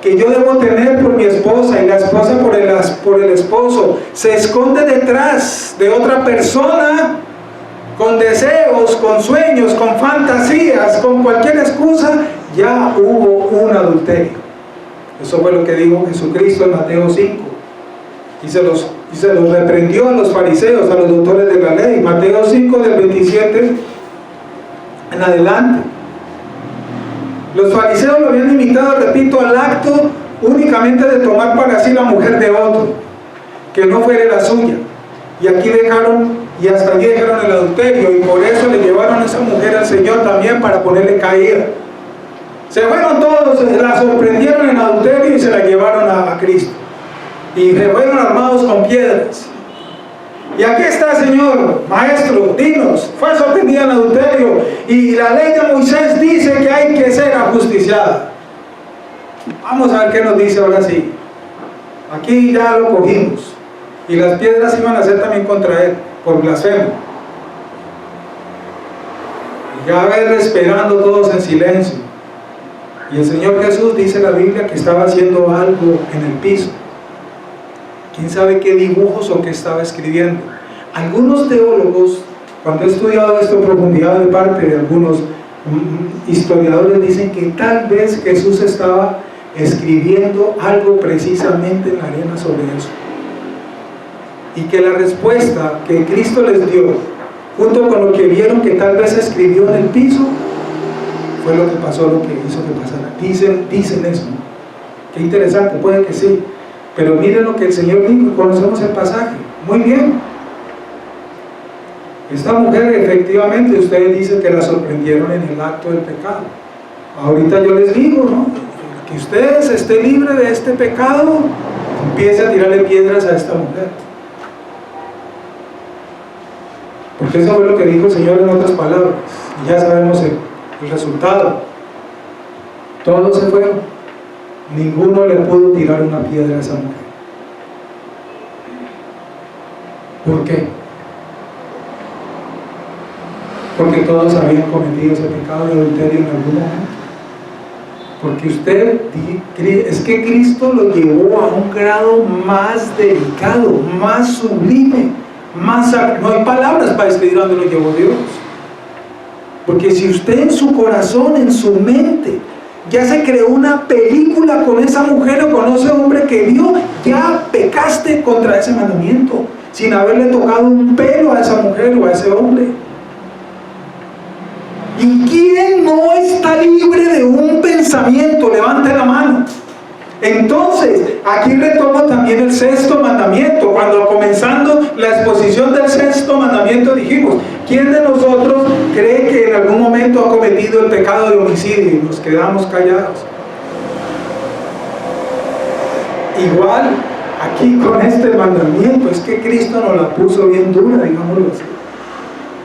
que yo debo tener por mi esposa y la esposa por el esposo se esconde detrás de otra persona, con deseos, con sueños, con fantasías, con cualquier excusa, ya hubo un adulterio. Eso fue lo que dijo Jesucristo en Mateo 5 y se los reprendió a los fariseos, a los doctores de la ley. Mateo 5 del 27 en adelante. Los fariseos lo habían limitado, repito, al acto únicamente de tomar para sí la mujer de otro, que no fuera la suya. Y aquí hasta allí dejaron el adulterio, y por eso le llevaron a esa mujer al Señor también para ponerle caída. Se fueron todos, la sorprendieron en adulterio y se la llevaron a Cristo. Y se fueron armados con piedras. Y aquí está, Señor, Maestro, dinos, fue sorprendida en adulterio y la ley de Moisés dice que hay que ser ajusticiada. Vamos a ver qué nos dice ahora sí. Aquí ya lo cogimos. Y las piedras iban a ser también contra él, por blasfemo. Y ya ver esperando todos en silencio. Y el Señor Jesús, dice la Biblia, que estaba haciendo algo en el piso. ¿Quién sabe qué dibujos o qué estaba escribiendo? Algunos teólogos, cuando he estudiado esto en profundidad de parte de algunos historiadores, dicen que tal vez Jesús estaba escribiendo algo precisamente en la arena sobre eso. Y que la respuesta que Cristo les dio, junto con lo que vieron que tal vez escribió en el piso, fue lo que pasó, lo que hizo que pasara. Dicen eso. Qué interesante, puede que sí. Pero miren lo que el Señor dijo, conocemos el pasaje. Muy bien. Esta mujer, efectivamente, ustedes dicen que la sorprendieron en el acto del pecado. Ahorita yo les digo, ¿no? Que ustedes estén libres de este pecado, empiece a tirarle piedras a esta mujer. Porque eso fue lo que dijo el Señor en otras palabras. Y ya sabemos el resultado. Todos se fueron. Ninguno le pudo tirar una piedra a esa mujer. ¿Por qué? Porque todos habían cometido ese pecado de adulterio en algún momento. Porque es que Cristo lo llevó a un grado más delicado, más sublime, no hay palabras para describir dónde lo llevó Dios. Porque si usted en su corazón, en su mente, ya se creó una película con esa mujer o con ese hombre que vio, ya pecaste contra ese mandamiento, sin haberle tocado un pelo a esa mujer o a ese hombre. ¿Y quién no está libre de un pensamiento? Levante la mano. Entonces, aquí retomo también el sexto mandamiento. Cuando comenzando la exposición del sexto mandamiento dijimos, ¿quién de nosotros cree que en algún momento ha cometido el pecado de homicidio? Y nos quedamos callados. Igual aquí con este mandamiento, es que Cristo nos la puso bien dura, digámoslo así.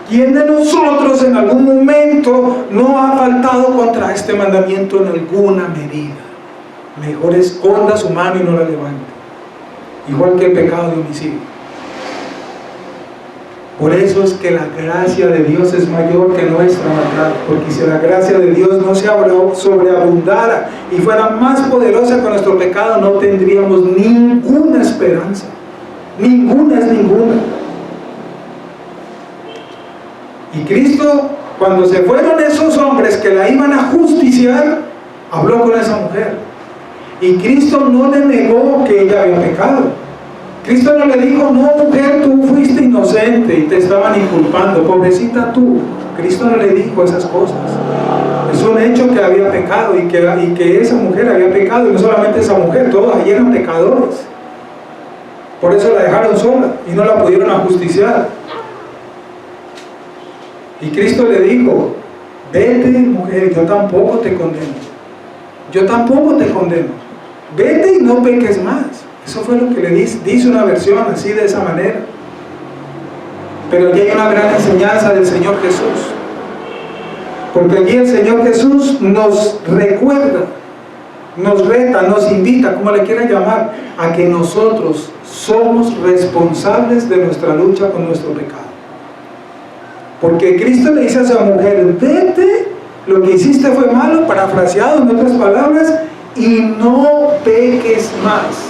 ¿Quién de nosotros en algún momento no ha faltado contra este mandamiento en alguna medida? Mejor esconda su mano y no la levante. Igual que el pecado de homicidio. Por eso es que la gracia de Dios es mayor que nuestra maldad, porque si la gracia de Dios no se sobreabundara y fuera más poderosa que nuestro pecado, no tendríamos ninguna esperanza. Ninguna es ninguna. Y Cristo, cuando se fueron esos hombres que la iban a justiciar, habló con esa mujer. Y Cristo no le negó que ella había pecado. Cristo no le dijo, no mujer, tú fuiste inocente y te estaban inculpando, pobrecita tú. Cristo no le dijo esas cosas. Es un hecho que había pecado y que esa mujer había pecado, y no solamente esa mujer, todos allí eran pecadores. Por eso la dejaron sola y no la pudieron ajusticiar. Y Cristo le dijo, vete mujer, yo tampoco te condeno. Yo tampoco te condeno. Vete y no peques más. Eso fue lo que le dice una versión así, de esa manera. Pero aquí hay una gran enseñanza del Señor Jesús. Porque aquí el Señor Jesús nos recuerda, nos reta, nos invita, como le quieran llamar, a que nosotros somos responsables de nuestra lucha con nuestro pecado. Porque Cristo le dice a esa mujer, vete, lo que hiciste fue malo, parafraseado en otras palabras, y no peques más.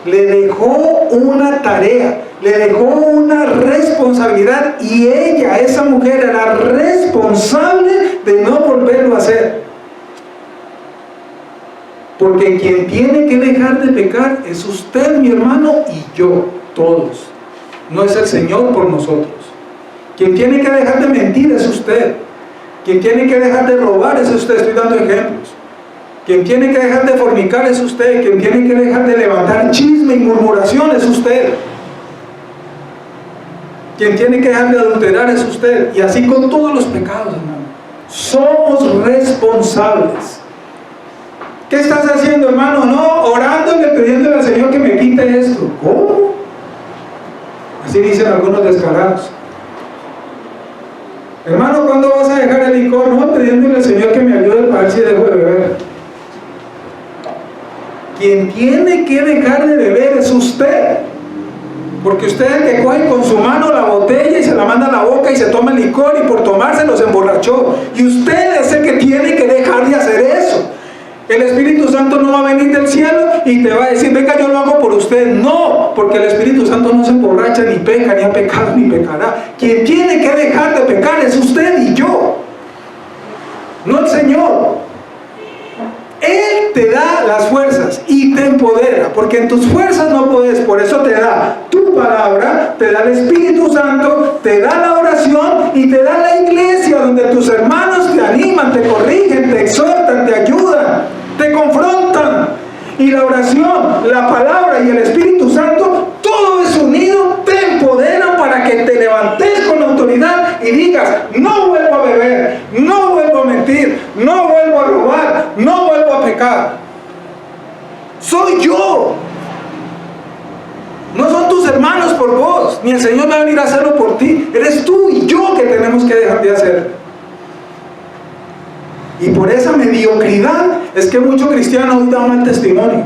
Le dejó una tarea, le dejó una responsabilidad, y ella, esa mujer, era responsable de no volverlo a hacer. Porque quien tiene que dejar de pecar es usted, mi hermano, y yo, todos. No es el Señor por nosotros. Quien tiene que dejar de mentir es usted. Quien tiene que dejar de robar es usted. Estoy dando ejemplos. Quien tiene que dejar de fornicar es usted. Quien tiene que dejar de levantar chisme y murmuración es usted. Quien tiene que dejar de adulterar es usted. Y así con todos los pecados, hermano. Somos responsables. ¿Qué estás haciendo, hermano? No, orándole, pidiéndole al Señor que me quite esto. ¿Cómo? Así dicen algunos descarados. Hermano, ¿cuándo vas a dejar el licor? No, pidiéndole al Señor que me ayude para ver si dejo de beber. Quien tiene que dejar de beber es usted. Porque usted es el que coge con su mano la botella y se la manda a la boca y se toma el licor, y por tomárselo se emborrachó. Y usted es el que tiene que dejar de hacer eso. El Espíritu Santo no va a venir del cielo y te va a decir, venga, yo lo hago por usted. No, porque el Espíritu Santo no se emborracha, ni peca, ni ha pecado, ni pecará. Quien tiene que dejar de pecar es usted y yo, no el Señor. Él te da las fuerzas y te empodera, porque en tus fuerzas no puedes. Por eso te da tu palabra, te da el Espíritu Santo, te da la oración y te da la iglesia, donde tus hermanos te animan, te corrigen, te exhortan, te ayudan, te confrontan. Y la oración, la palabra y el Espíritu Santo, todo es unido, te empoderan para que te levantes con autoridad y digas, no vuelvo a beber, no vuelvo a mentir, no vuelvo a robar, no vuelvo a pecar. Soy yo. No son tus hermanos por vos, ni el Señor va a venir a hacerlo por ti. Eres tú y yo que tenemos que dejar de hacer. Y por esa mediocridad es que muchos cristianos hoy dan mal testimonio.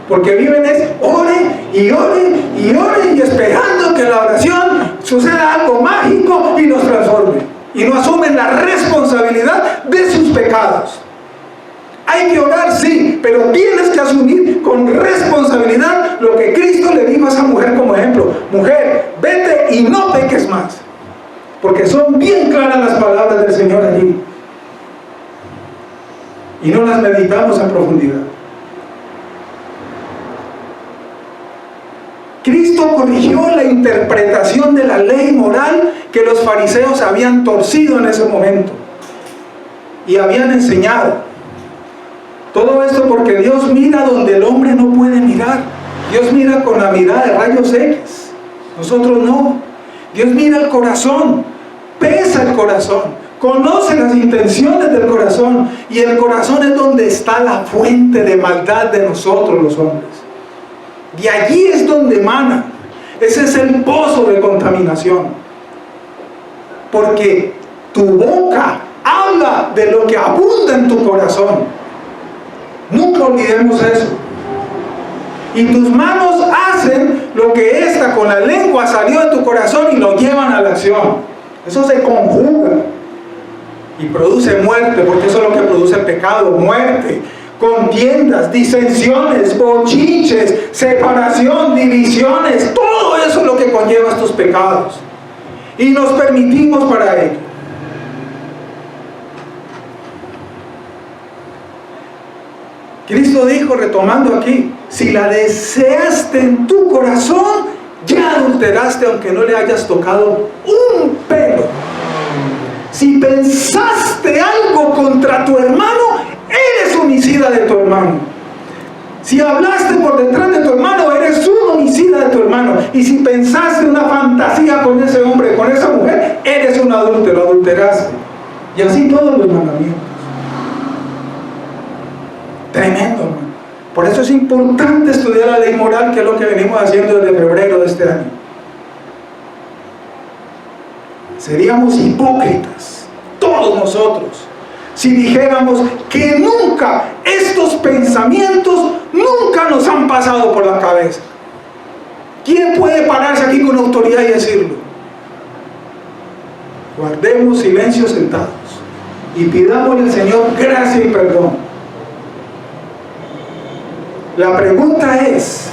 Porque viven ore y ore y ore y esperando que la oración suceda algo mágico y los transforme. Y no asumen la responsabilidad de sus pecados. Hay que orar, sí, pero tienes que asumir con responsabilidad lo que Cristo le dijo a esa mujer como ejemplo. Mujer, vete y no peques más. Porque son bien claras las palabras del Señor allí. Y no las meditamos en profundidad. Cristo corrigió la interpretación de la ley moral que los fariseos habían torcido en ese momento y habían enseñado. Todo esto porque Dios mira donde el hombre no puede mirar. Dios mira con la mirada de rayos X. Nosotros no. Dios mira el corazón, pesa el corazón, conoce las intenciones del corazón, y el corazón es donde está la fuente de maldad de nosotros los hombres. De allí es donde emana. Ese es el pozo de contaminación. Porque tu boca habla de lo que abunda en tu corazón. Nunca olvidemos eso. Y tus manos hacen lo que esta con la lengua salió de tu corazón y lo llevan a la acción. Eso se conjuga y produce muerte, porque eso es lo que produce el pecado: muerte, contiendas, disensiones, bochinches, separación, divisiones. Todo eso es lo que conlleva estos pecados. Y nos permitimos para ello. Cristo dijo, retomando aquí: si la deseaste en tu corazón, ya adulteraste aunque no le hayas tocado un pelo. Si pensaste algo contra tu hermano, eres homicida de tu hermano. Si hablaste por detrás de tu hermano, eres un homicida de tu hermano. Y si pensaste una fantasía con ese hombre, con esa mujer, eres un adúltero, adulteraste. Y así todos los mandamientos. Tremendo, hermano. Por eso es importante estudiar la ley moral, que es lo que venimos haciendo desde febrero de este año. Seríamos hipócritas, todos nosotros, si dijéramos que nunca estos pensamientos nunca nos han pasado por la cabeza. ¿Quién puede pararse aquí con autoridad y decirlo? Guardemos silencio sentados y pidámosle al Señor gracia y perdón. La pregunta es,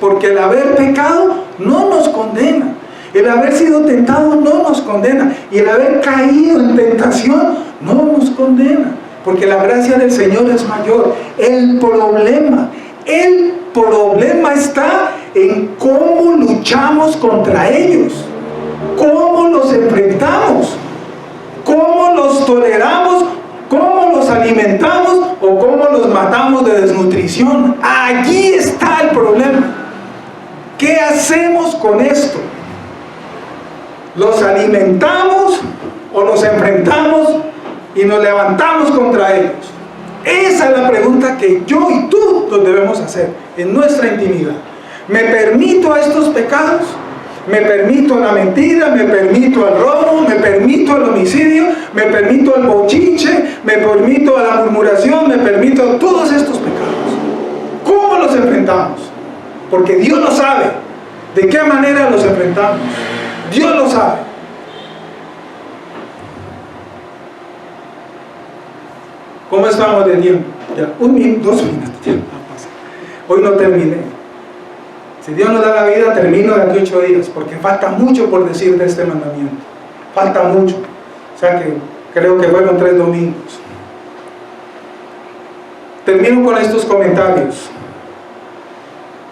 porque el haber pecado no nos condena. El haber sido tentado no nos condena. Y el haber caído en tentación no nos condena. Porque la gracia del Señor es mayor. El problema está en cómo luchamos contra ellos. Cómo los enfrentamos. Cómo los toleramos. Cómo los alimentamos o cómo los matamos de desnutrición. Allí está el problema. ¿Qué hacemos con esto? ¿Los alimentamos o los enfrentamos y nos levantamos contra ellos? Esa es la pregunta que yo y tú nos debemos hacer en nuestra intimidad. ¿Me permito a estos pecados? ¿Me permito la mentira? ¿Me permito el robo? ¿Me permito el homicidio? ¿Me permito el bochinche? ¿Me permito la murmuración? ¿Me permito todos estos pecados? ¿Cómo los enfrentamos? Porque Dios lo sabe. ¿De qué manera los enfrentamos? Dios lo sabe. ¿Cómo estamos de tiempo? Ya, 1 minuto, 2 minutos. Ya, hoy no terminé. Si Dios nos da la vida, termino de aquí 8 días, porque falta mucho por decir de este mandamiento. Falta mucho. O sea que creo que fueron 3 domingos. Termino con estos comentarios.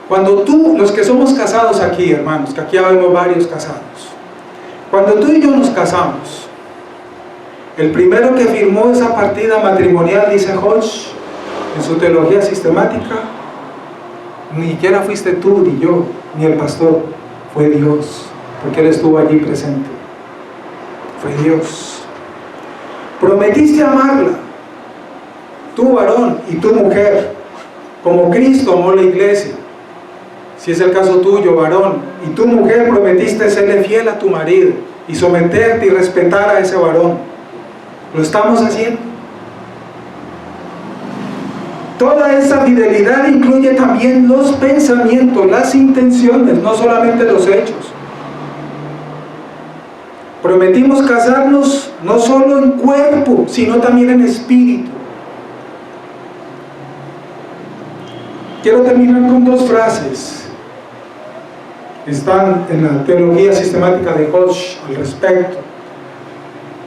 Cuando tú, los que somos casados aquí, hermanos, que aquí habemos varios casados, cuando tú y yo nos casamos, el primero que firmó esa partida matrimonial, dice Hodge, en su teología sistemática, ni siquiera fuiste tú, ni yo, ni el pastor, fue Dios, porque Él estuvo allí presente. Fue Dios. Prometiste amarla, tú varón y tu mujer, como Cristo amó la iglesia. Si es el caso tuyo, varón, y tu mujer, prometiste serle fiel a tu marido y someterte y respetar a ese varón. ¿Lo estamos haciendo? Toda esa fidelidad incluye también los pensamientos, las intenciones, no solamente los hechos. Prometimos casarnos no solo en cuerpo, sino también en espíritu. Quiero terminar con 2 frases. Están en la teología sistemática de Hodge al respecto.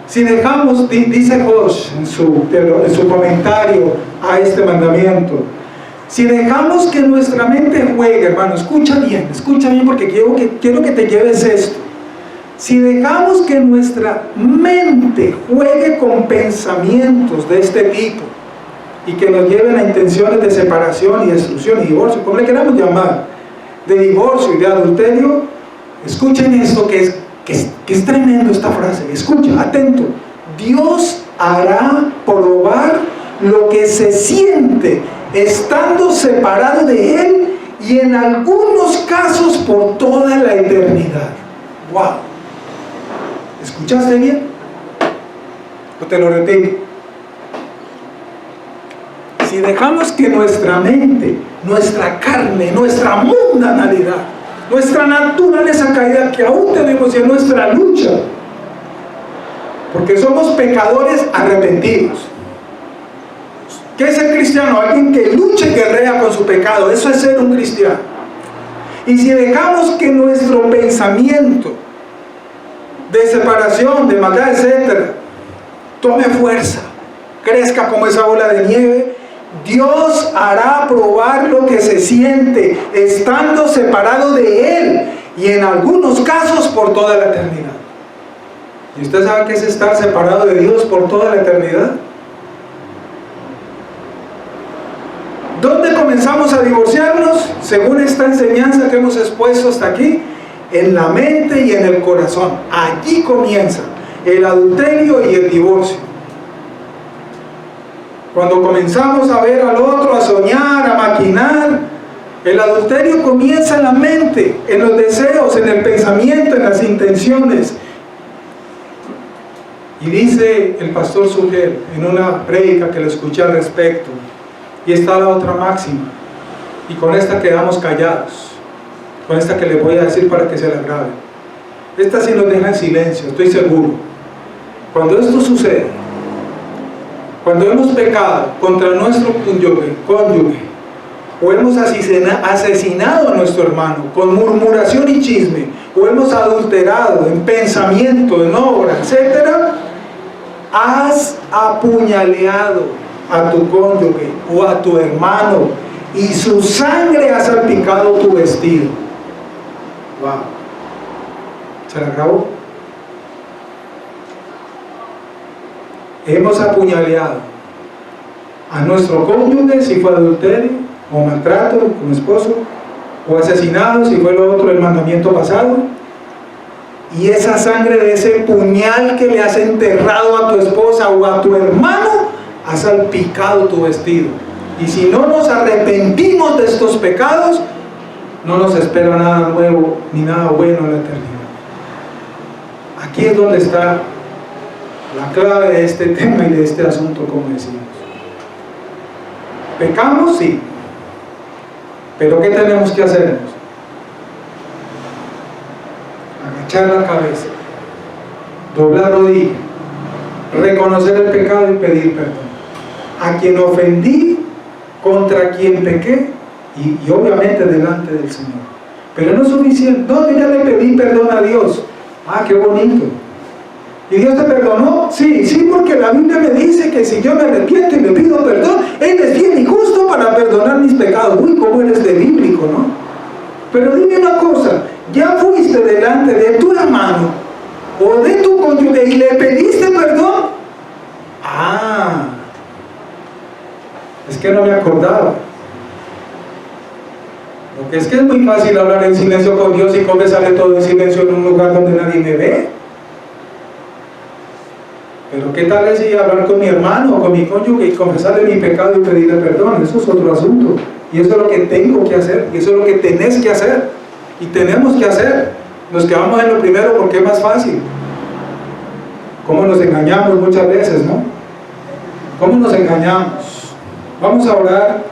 Si dejamos, dice Hodge en su comentario a este mandamiento, si dejamos que nuestra mente juegue, hermano, escucha bien porque quiero que te lleves esto. Si dejamos que nuestra mente juegue con pensamientos de este tipo y que nos lleven a intenciones de separación y destrucción y divorcio, como le queramos llamar, de divorcio y de adulterio, escuchen esto que es tremendo esta frase. Escucha, atento. Dios hará probar lo que se siente estando separado de Él y en algunos casos por toda la eternidad. ¡Wow! ¿Escuchaste bien? O te lo repito. Si dejamos que nuestra mente, nuestra carne, nuestra mundanalidad, nuestra naturaleza caída que aún tenemos en nuestra lucha, porque somos pecadores arrepentidos. ¿Qué es el cristiano? Alguien que lucha y guerrea con su pecado. Eso es ser un cristiano. Y si dejamos que nuestro pensamiento de separación, de maldad, etc., tome fuerza, crezca como esa bola de nieve, Dios hará probar lo que se siente estando separado de Él, y en algunos casos por toda la eternidad. ¿Y usted sabe qué es estar separado de Dios por toda la eternidad? ¿Dónde comenzamos a divorciarnos? Según esta enseñanza que hemos expuesto hasta aquí, en la mente y en el corazón. Allí comienza el adulterio y el divorcio. Cuando comenzamos a ver al otro, a soñar, a maquinar, el adulterio comienza en la mente, en los deseos, en el pensamiento, en las intenciones. Y dice el pastor Sugel en una prédica que lo escuché al respecto, y está la otra máxima, y con esta quedamos callados, con esta que les voy a decir para que se la graben. Esta sí nos deja en silencio, estoy seguro. Cuando esto sucede, cuando hemos pecado contra nuestro cónyuge, o hemos asesinado a nuestro hermano con murmuración y chisme, o hemos adulterado en pensamiento, en obra, etc., has apuñaleado a tu cónyuge o a tu hermano y su sangre ha salpicado tu vestido. Wow. ¿Se la grabó? Hemos apuñaleado a nuestro cónyuge si fue adulterio o maltrato como esposo, o asesinado si fue lo otro, el mandamiento pasado, y esa sangre de ese puñal que le has enterrado a tu esposa o a tu hermano ha salpicado tu vestido. Y si no nos arrepentimos de estos pecados, no nos espera nada nuevo ni nada bueno en la eternidad. Aquí es donde está la clave de este tema y de este asunto, como decimos. ¿Pecamos? Sí. ¿Pero qué tenemos que hacer? Agachar la cabeza, doblar rodilla, reconocer el pecado y pedir perdón. A quien ofendí, contra quien pequé, y obviamente delante del Señor. Pero no es suficiente. No, yo ya le pedí perdón a Dios. Ah, qué bonito. ¿Y Dios te perdonó? Sí, sí, porque la Biblia me dice que si yo me arrepiento y le pido perdón, Él es bien y justo para perdonar mis pecados. Uy, cómo eres de bíblico, ¿no? Pero dime una cosa, ¿ya fuiste delante de tu hermano o de tu cónyuge y le pediste perdón? Ah, es que no me acordaba. Porque es que es muy fácil hablar en silencio con Dios y cómo sale todo en silencio en un lugar donde nadie me ve. Pero ¿qué tal es ir a hablar con mi hermano o con mi cónyuge y confesarle mi pecado y pedirle perdón? Eso es otro asunto. Y eso es lo que tengo que hacer. Y eso es lo que tenés que hacer. Y tenemos que hacer. Nos quedamos en lo primero porque es más fácil. ¿Cómo nos engañamos muchas veces, no? ¿Cómo nos engañamos? Vamos a orar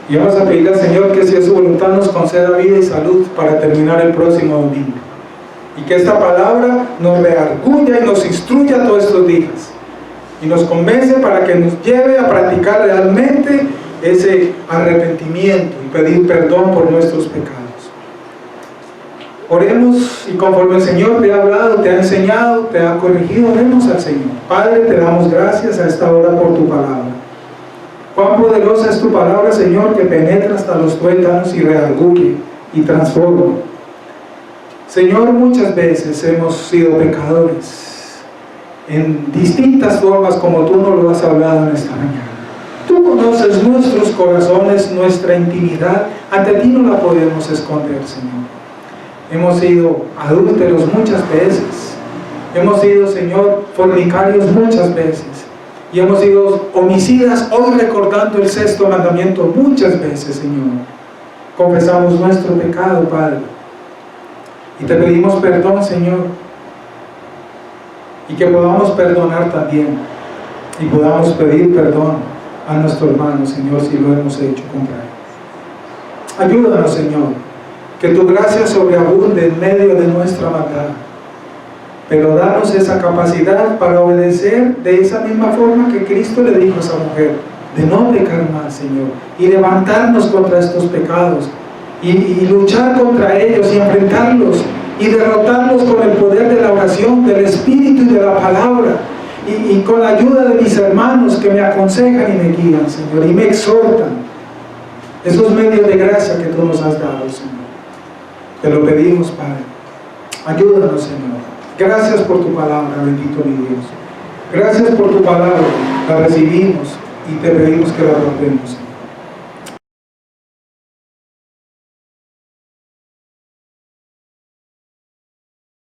y vamos a pedirle al Señor que si es su voluntad nos conceda vida y salud para terminar el próximo domingo. Y que esta palabra nos redarguya y nos instruya todos estos días. Y nos convence para que nos lleve a practicar realmente ese arrepentimiento y pedir perdón por nuestros pecados. Oremos y conforme el Señor te ha hablado, te ha enseñado, te ha corregido, oremos al Señor. Padre, te damos gracias a esta hora por tu palabra. Cuán poderosa es tu palabra, Señor, que penetra hasta los tuétanos y redarguye y transforma. Señor, muchas veces hemos sido pecadores en distintas formas como tú nos lo has hablado en esta mañana. Tú conoces nuestros corazones, nuestra intimidad, ante ti no la podemos esconder, Señor. Hemos sido adúlteros muchas veces, hemos sido, Señor, fornicarios muchas veces, y hemos sido homicidas, hoy recordando el sexto mandamiento muchas veces, Señor. Confesamos nuestro pecado, Padre, y te pedimos perdón, Señor, y que podamos perdonar también, y podamos pedir perdón a nuestro hermano, Señor, si lo hemos hecho contra él. Ayúdanos, Señor, que tu gracia sobreabunde en medio de nuestra maldad, pero danos esa capacidad para obedecer de esa misma forma que Cristo le dijo a esa mujer, de no pecar más, Señor, y levantarnos contra estos pecados, y luchar contra ellos, y enfrentarlos, y derrotarlos con el poder de la oración, del Espíritu y de la palabra, y con la ayuda de mis hermanos que me aconsejan y me guían, Señor, y me exhortan. Esos medios de gracia que tú nos has dado, Señor. Te lo pedimos, Padre. Ayúdanos, Señor. Gracias por tu palabra, bendito mi Dios. Gracias por tu palabra. La recibimos y te pedimos que la guardemos, Señor.